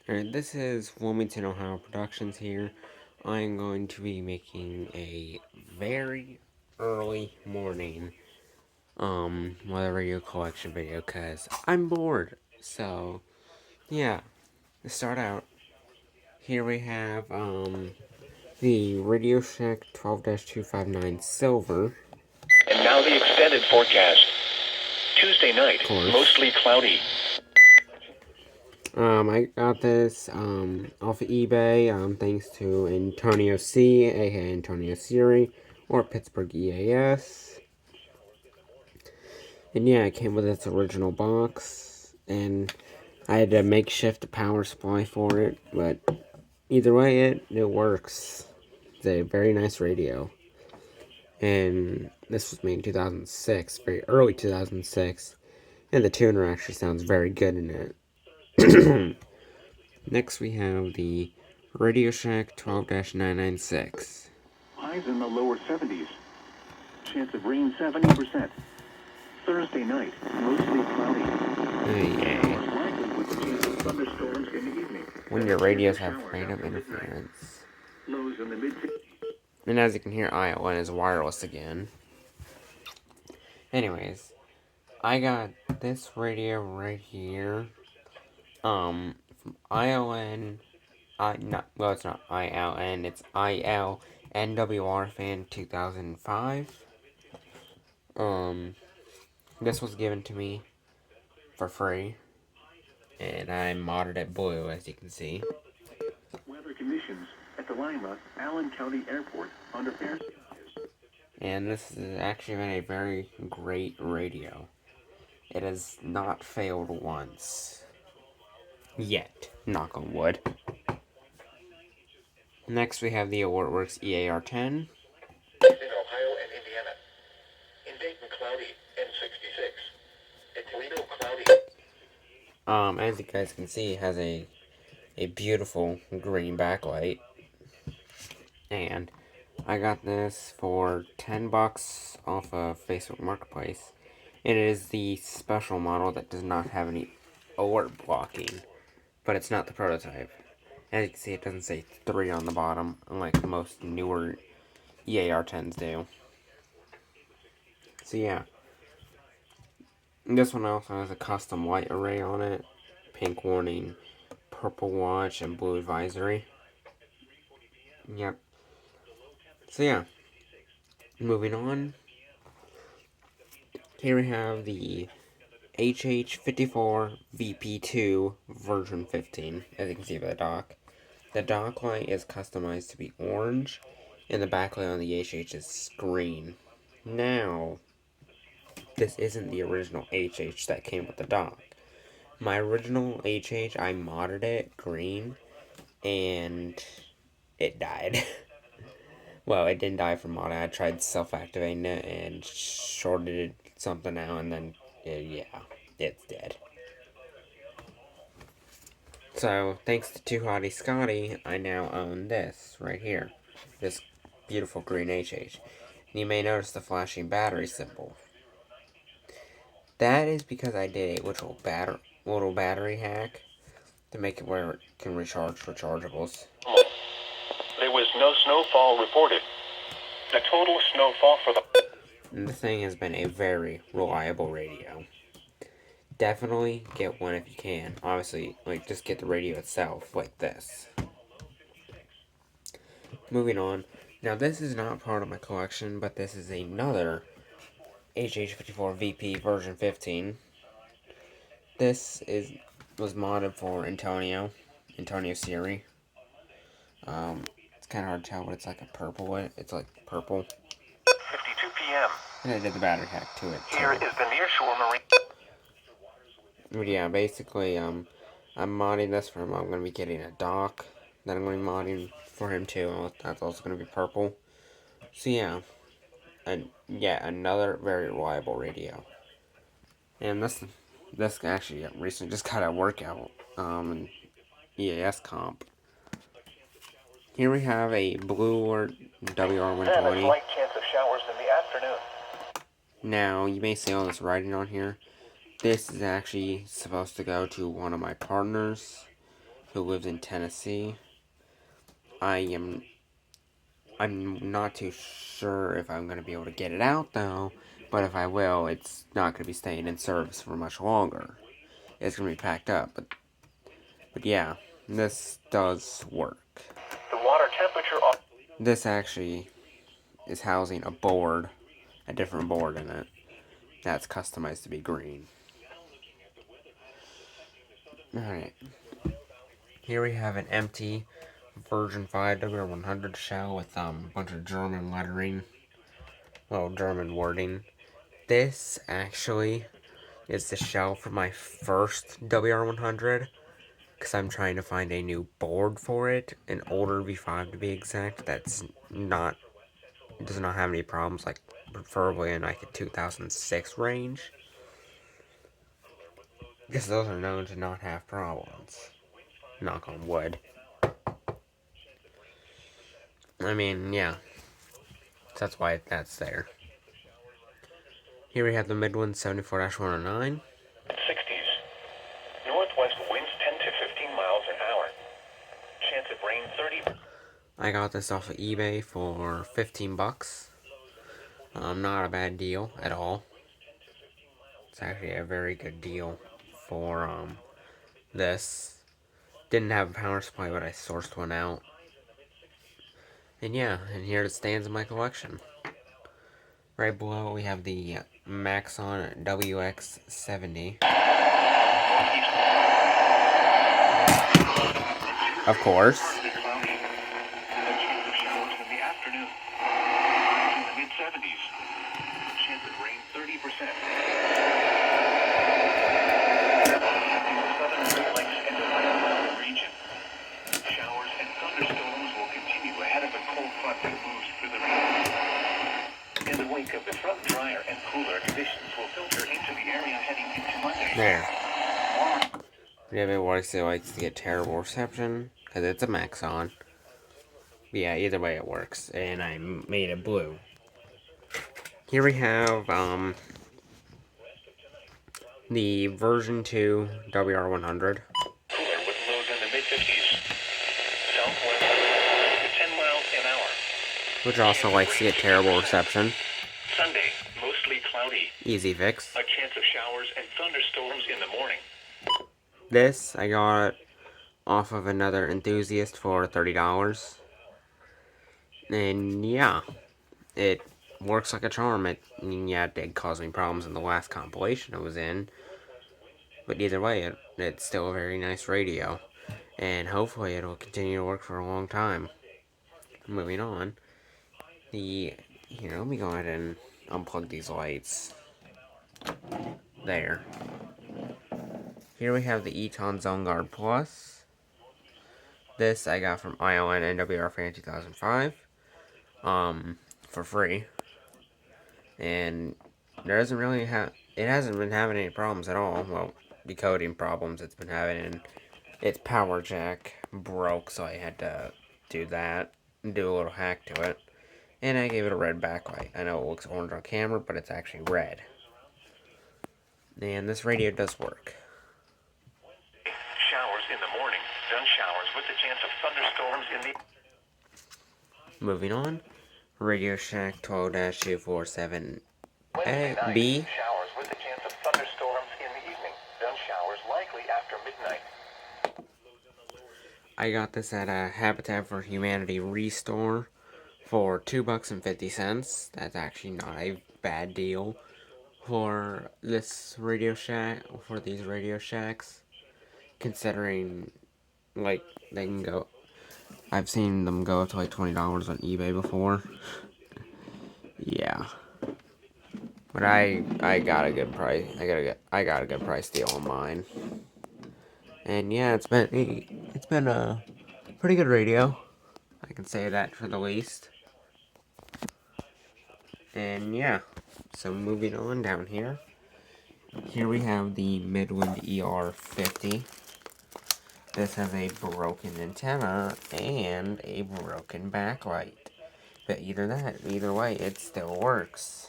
Alright, this is Wilmington, Ohio Productions here. I'm going to be making a very early morning, weather radio collection video, because I'm bored. So, yeah, to start out, here we have, the Radio Shack 12-259 Silver. And now the extended forecast. Tuesday night, mostly cloudy. I got this, off of eBay, thanks to Antonio C, aka Antonio Siri, or Pittsburgh EAS. And yeah, it came with its original box, and I had a makeshift power supply for it, but either way, it works. It's a very nice radio. And this was made in 2006, very early 2006, and the tuner actually sounds very good in it. Next, we have the Radio Shack 12-996. Highs in the lower 70s. Chance of rain 70%. Thursday night, mostly cloudy. Hey, With the chance of thunderstorms in the evening. when your radios have random interference. Lows in the mid. And as you can hear, ILN is wireless again. Anyways, I got this radio right here. From ILN. It's not ILN, it's ILNWR Fan 2005. This was given to me for free, and I modded it blue, as you can see. Weather conditions at the Lima Allen County Airport under air. And this has actually been a very great radio. It has not failed once. Yet. Knock on wood. Next we have the AlertWorks EAR-10. In Ohio and Indiana. In Dayton, cloudy and 66. In Toledo, cloudy. As you guys can see, it has a beautiful green backlight. And I got this for $10 off of Facebook Marketplace. And it is the special model that does not have any alert blocking. But it's not the prototype. As you can see, it doesn't say 3 on the bottom, unlike most newer EAR-10s do. So yeah. This one also has a custom light array on it. Pink warning, purple watch, and blue advisory. Yep. So yeah. Moving on. Here we have the HH54 VP2 version 15, as you can see by the dock. The dock light is customized to be orange, and the backlight on the HH is green. Now, this isn't the original HH that came with the dock. My original HH, I modded it green, and it died. Well, it didn't die from modding. I tried self-activating it and shorted something out, and then, yeah, it's dead. So, thanks to Too Hottie Scotty, I now own this right here. This beautiful green HH. And you may notice the flashing battery symbol. That is because I did a little battery hack to make it where it can recharge rechargeables. There was no snowfall reported. The total snowfall for the... And the thing has been a very reliable radio. Definitely get one if you can. Obviously, just get the radio itself, like this. Moving on. Now, this is not part of my collection, but this is another HH54 VP version 15. This was modded for Antonio Siri. It's kind of hard to tell, but it's like a purple. It's like purple. 52 p.m. And I did the battery hack to it, too. Here is the nearshore marine. But yeah, basically, I'm modding this for him. I'm going to be getting a dock that I'm going to be modding for him too. That's also going to be purple. So yeah, another very reliable radio. And this actually recently just got a workout in EAS comp. Here we have a Blue Alert WR120. Slight chance of showers in the afternoon. Now, you may see all this writing on here. This is actually supposed to go to one of my partners. who lives in Tennessee. I'm not too sure if I'm going to be able to get it out, though. But if I will, it's not going to be staying in service for much longer. It's going to be packed up. But yeah, this does work. The water temperature off. This actually is housing a different board in it. That's customized to be green. Alright. Here we have an empty version 5 WR100 shell with a bunch of German lettering. Well, German wording. This actually is the shell for my first WR100. Because I'm trying to find a new board for it. An older V5 to be exact. Does not have any problems. Like, preferably in like a 2006 range. Because those are known to not have problems. Knock on wood. I mean, yeah. So that's why that's there. Here we have the Midland 74-109. 60s. Northwest winds 10 to 15 miles an hour. Chance of rain 30. I got this off of eBay for $15. Not a bad deal at all. It's actually a very good deal for this. Didn't have a power supply, but I sourced one out. And yeah, and here it stands in my collection. Right below we have the Maxon WX70. Of course. Mid-70s. Chance of rain 30%. In the southern Great Lakes and Ohio Valley region, showers and thunderstorms will continue ahead of a cold front that moves through the region. In the wake of the front, drier and cooler conditions will filter into the area heading into Monday. There. Yeah, it works. It likes to get terrible reception because it's a Maxon. Yeah, either way it works, and I made it blue. Here we have the version 2 WR100. Cooler with lows in the mid-50s. Southwest 10 miles an hour. Which also likes to get terrible reception. Sunday, mostly cloudy. Easy fix. A chance of showers and thunderstorms in the morning. This, I got off of another enthusiast for $30. And yeah, it works like a charm. It did cause me problems in the last compilation it was in. But either way, it's still a very nice radio. And hopefully it'll continue to work for a long time. Moving on. Here, let me go ahead and unplug these lights. There. Here we have the Eton Zone Guard Plus. This I got from ILN NWR Fan 2005. For free. And it hasn't been having any problems at all. Well, decoding problems it's been having, and its power jack broke, so I had to do that and do a little hack to it. And I gave it a red backlight. I know it looks orange on camera, but it's actually red. And this radio does work. Showers in the morning, then showers with the chance of thunderstorms in the... Moving on. Radio Shack 12-247B. Showers with the chance of thunderstorms in the evening, then showers likely after midnight. I got this at a Habitat for Humanity Restore for $2.50. That's actually not a bad deal for this Radio Shack, for these Radio Shacks, considering, like, they can go, I've seen them go up to like $20 on eBay before. Yeah. But I got a good price. I got a good price deal on mine. And yeah, it's been a pretty good radio. I can say that for the least. And yeah, so moving on down here. Here we have the Midland ER50. This has a broken antenna and a broken backlight. But either way, it still works.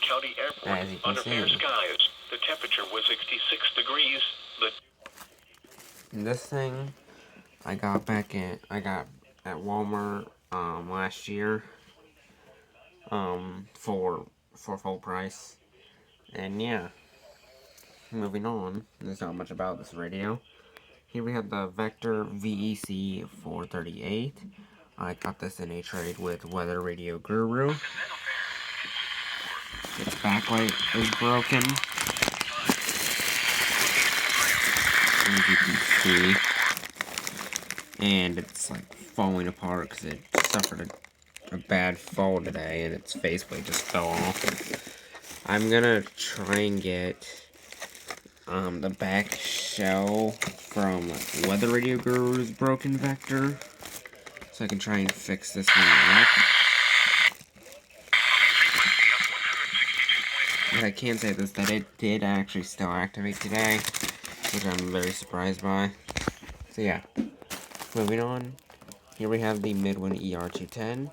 County Airport, As you can under fair see. skies. The temperature was 66 degrees. And this thing I got at Walmart last year for full price. And yeah, moving on. There's not much about this radio. Here we have the Vector VEC 438. I got this in a trade with Weather Radio Guru. Its backlight is broken, as you can see, and it's like falling apart because it suffered a bad fall today and its faceplate just fell off. I'm gonna try and get the back shell from Weather Radio Guru's broken Vector, so I can try and fix this one up. But I can say this, that it did actually still activate today, which I'm very surprised by. So yeah, moving on. Here we have the Midland ER210. Saturday,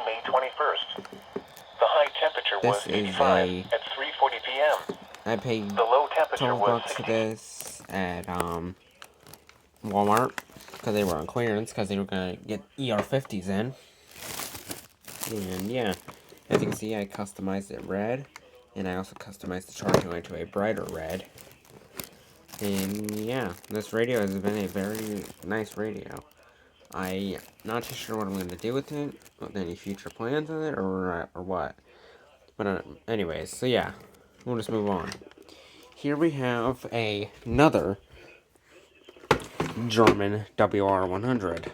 May 21st. The high temperature was 85 at 3:40 p.m. I paid The low temperature was $12 for this at Walmart because they were on clearance because they were gonna get ER50s in. And yeah, as you can see, I customized it red, and I also customized the charging line to a brighter red. And yeah, this radio has been a very nice radio. I'm not too sure what I'm going to do with it, with any future plans with it, or what. But anyways, so yeah, we'll just move on. Here we have another German WR100.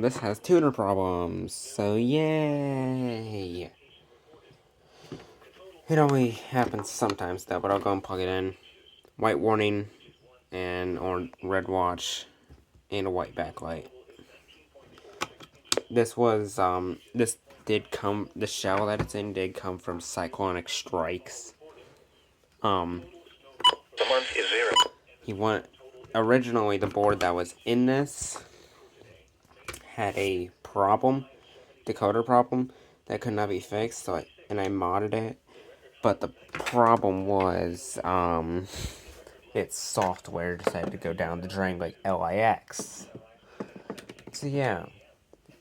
This has tuner problems, so yay! It only happens sometimes though, but I'll go and plug it in. White warning, or red watch, and a white backlight. This was, the shell that it's in did come from cyclonic strikes. the month is 0. Originally the board that was in this had a problem, decoder problem, that could not be fixed, so I modded it. But the problem was, its software decided to go down the drain like LIX. So yeah,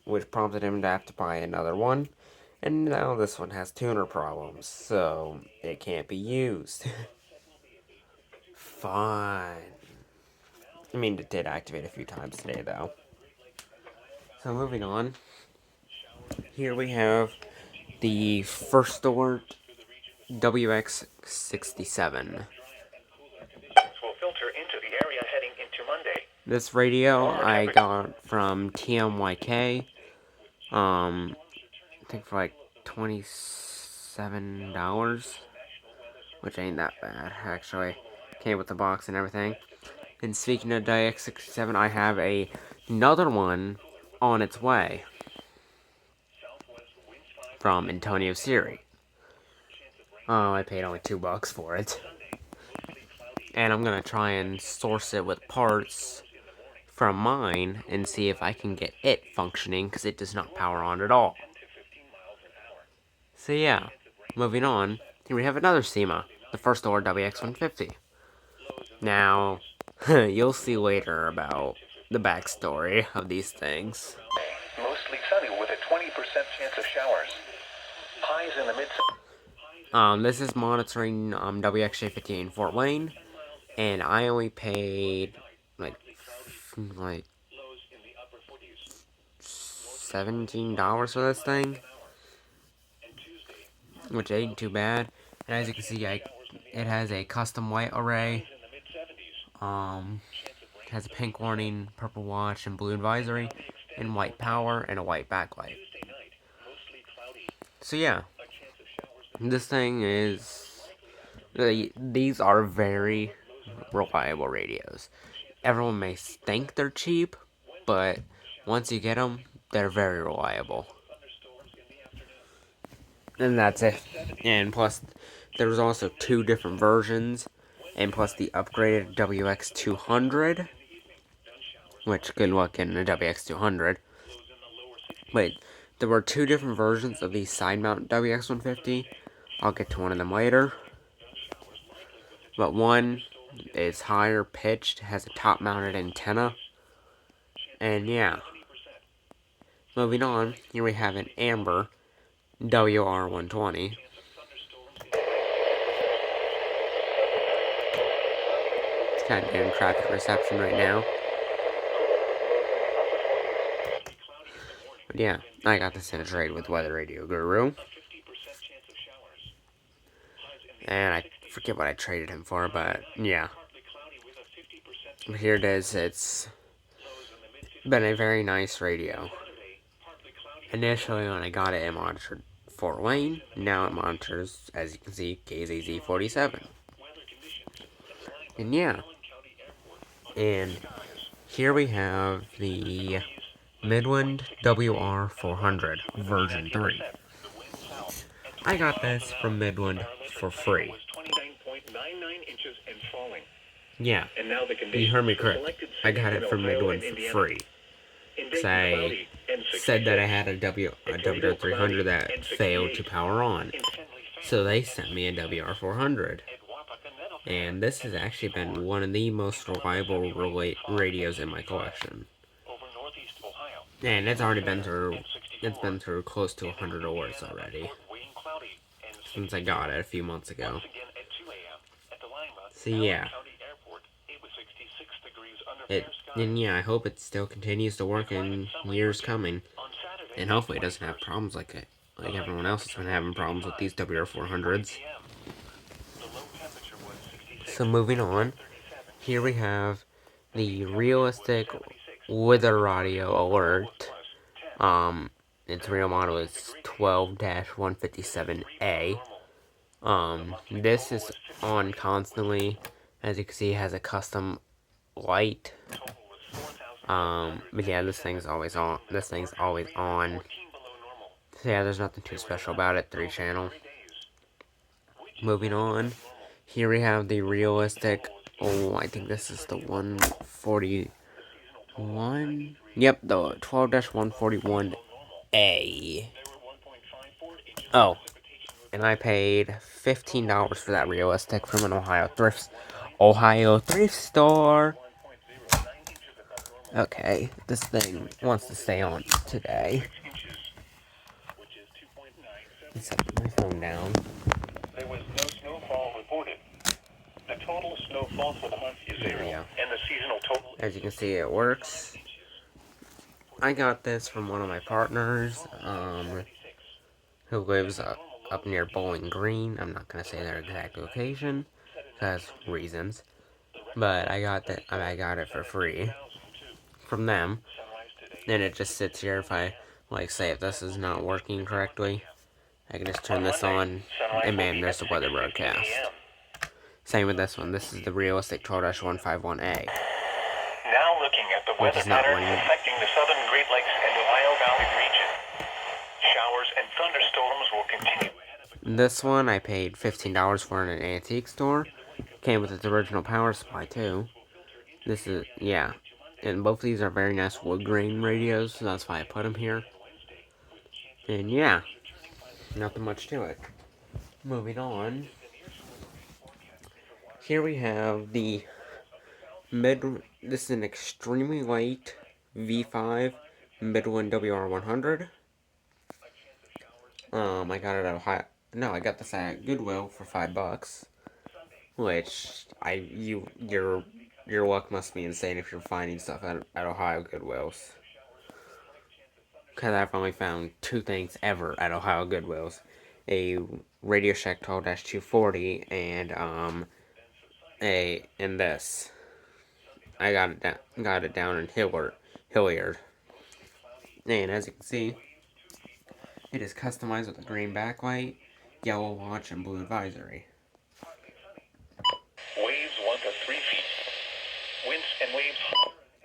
which prompted him to have to buy another one. And now this one has tuner problems, so it can't be used. Fine. I mean, it did activate a few times today, though. So moving on. Here we have the First Alert WX67. Will filter into the area heading into Monday. This radio I got from TMYK. I think for like $27, which ain't that bad, actually. Came with the box and everything. And speaking of WX67, I have another one on its way from Antonio Siri. I paid only $2 for it. And I'm gonna try and source it with parts from mine and see if I can get it functioning, because it does not power on at all. So yeah, moving on, here we have another SEMA, the First Alert WX150. Now, you'll see later about the backstory of these things. Mostly sunny with a 20% chance of showers. Highs in the mid. This is monitoring WXJ58 in Fort Wayne, and I only paid like $17 for this thing, which ain't too bad. And as you can see, it has a custom white array. It has a pink warning, purple watch, and blue advisory, and white power, and a white backlight. So yeah, this thing is... These are very reliable radios. Everyone may think they're cheap, but once you get them, they're very reliable. And that's it. And plus, there's also 2 different versions, and plus the upgraded WX200, which good luck getting a WX200. But there were 2 different versions of the side mount WX150. I'll get to one of them later. but one is higher pitched, has a top-mounted antenna, and yeah. Moving on, here we have an Amber WR120. It's kind of getting traffic reception right now. But yeah, I got this in a trade with Weather Radio Guru. And I forget what I traded him for, but yeah. Here it is. It's been a very nice radio. Initially, when I got it, it monitored Fort Wayne. Now it monitors, as you can see, KZZ47. And yeah. And here we have the Midland WR400 version 3. I got this from Midland for free. Yeah, you heard me correct. I got it from Midland for free. Because I said that I had a WR300 that failed to power on. So they sent me a WR400. And this has actually been one of the most reliable radios in my collection. And it's already been through close to 100 hours already. Since I got it a few months ago. So yeah. And yeah, I hope it still continues to work in years coming. And hopefully it doesn't have problems like everyone else has been having problems with these WR400s. So moving on, here we have the realistic weather radio alert. Its real model is 12-157A. This is on constantly. As you can see, it has a custom light. But yeah, this thing's always on. So yeah, there's nothing too special about it. 3-channel. Moving on, here we have the realistic. Oh, I think this is the 141. Yep, the 12-141A. Oh, and I paid $15 for that realistic from an Ohio thrift store. Okay, this thing wants to stay on today. Let's set my phone down. There was no snowfall reported. The total snowfall for the month is 0, and the seasonal total. As you can see, it works. I got this from one of my partners, who lives up near Bowling Green. I'm not gonna say their exact location, because reasons. But I got it for free from them. And it just sits here. If I say if this is not working correctly, I can just turn this on, and man, there's the weather broadcast. Same with this one. This is the realistic 12-151A. Now looking at the weather patterns affecting the southern Great Lakes and Ohio Valley region. Showers and thunderstorms will continue. This one I paid $15 for in an antique store. Came with its original power supply too. This is, yeah. And both of these are very nice wood grain radios, so that's why I put them here. And yeah, nothing much to it. Moving on. Here we have the this is an extremely light V5 Midland WR100. I got it at Ohio. No, I got this at Goodwill for $5. Which your luck must be insane if you're finding stuff at Ohio Goodwills. Because I've only found 2 things ever at Ohio Goodwills: a Radio Shack 12-240 and this. I got it down in Hilliard. And as you can see, it is customized with a green backlight, yellow watch, and blue advisory. Waves 1 to 3 feet. Winds and waves.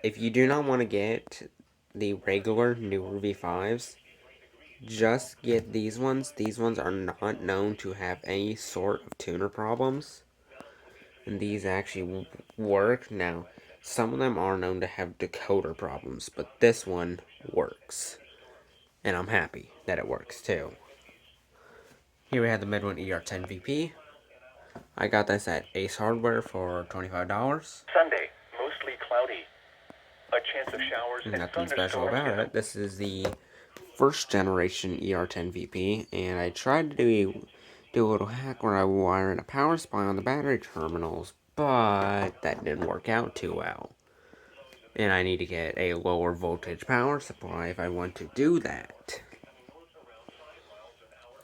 If you do not want to get the regular newer V5s, just get these ones. These ones are not known to have any sort of tuner problems. And these actually work. Now, some of them are known to have decoder problems, but this one works. And I'm happy that it works too. Here we have the Midwood Er 10 VP. I got this at Ace Hardware for $25. Sunday, mostly cloudy. A chance of showers and Nothing special thunderstorms. about it. This is the first generation ER10 VP, and I tried to do a little hack where I wire in a power supply on the battery terminals, but that didn't work out too well. And I need to get a lower voltage power supply if I want to do that.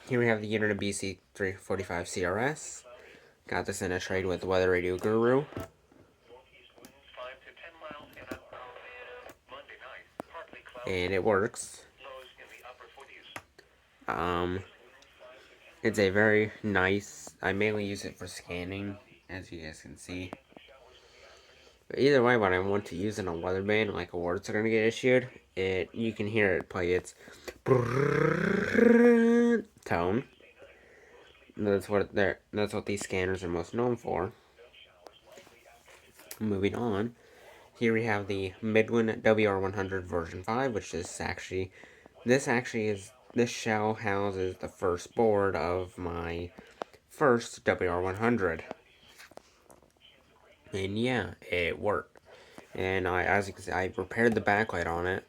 Here we have the Unit of BC345 CRS. Got this in a trade with Weather Radio Guru. And it works. It's a very nice, I mainly use it for scanning, as you guys can see. But either way, when I want to use it on weatherband, like awards are going to get issued, you can hear it play its tone. That's what these scanners are most known for. Moving on, here we have the Midland WR100 version 5, which is actually, this shell houses the first board of my first WR100. And yeah, it worked. And as you can see, I repaired the backlight on it,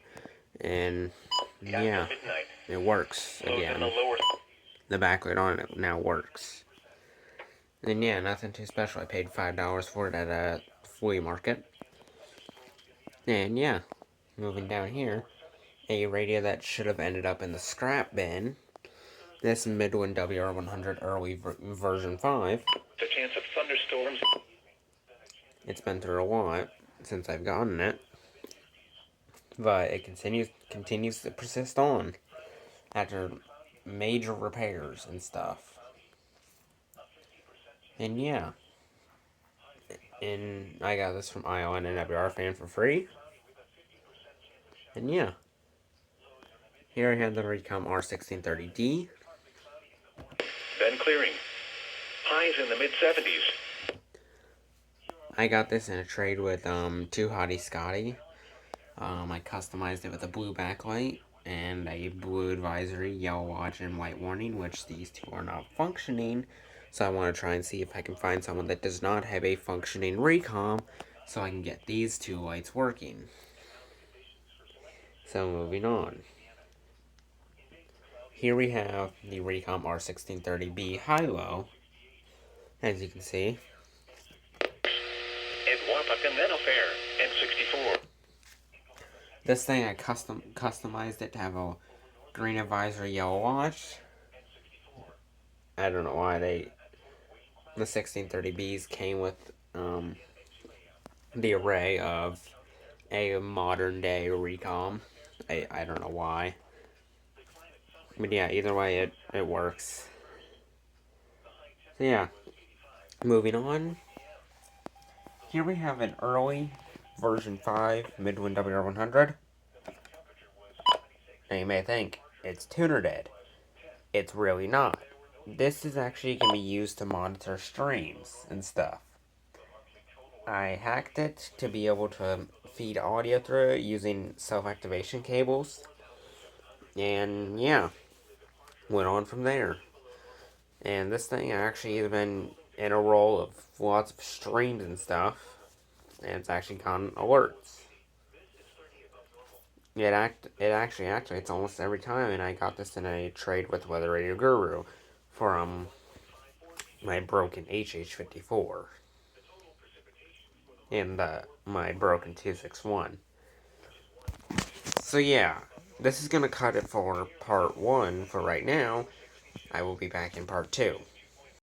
and yeah, it works again. The backlight on it now works. And yeah, nothing too special. I paid $5 for it at a flea market. And yeah, moving down here, a radio that should have ended up in the scrap bin. This Midland WR100 early version 5. The chance of thunderstorms. It's been through a lot since I've gotten it, but it continues to persist on after major repairs and stuff. And yeah, and I got this from ION and WR fan for free. And yeah, here I have the Recom R1630d. Then clearing. Highs in the mid-70s. I got this in a trade with 2 Hottie Scotty. I customized it with a blue backlight and a blue advisory, yellow watch, and white warning, which these two are not functioning. So I want to try and see if I can find someone that does not have a functioning Recom, so I can get these two lights working. So moving on. Here we have the Recom R1630b high-low, as you can see. This thing, I customized it to have a green advisory, yellow watch. I don't know why the 1630Bs came with the array of a modern day Recom. I don't know why. But yeah, either way, it works. So yeah, moving on. Here we have an early version 5 Midland WR100. Now you may think, it's tuner dead. It's really not. This is actually can be used to monitor streams and stuff. I hacked it to be able to feed audio through it using self-activation cables. And yeah, went on from there. And this thing actually has been in a roll of lots of streams and stuff. And it's actually gotten alerts. It actually activates almost every time, and I got this in a trade with Weather Radio Guru for my broken HH54 and my broken 261. So yeah, this is gonna cut it for part 1 for right now. I will be back in part 2.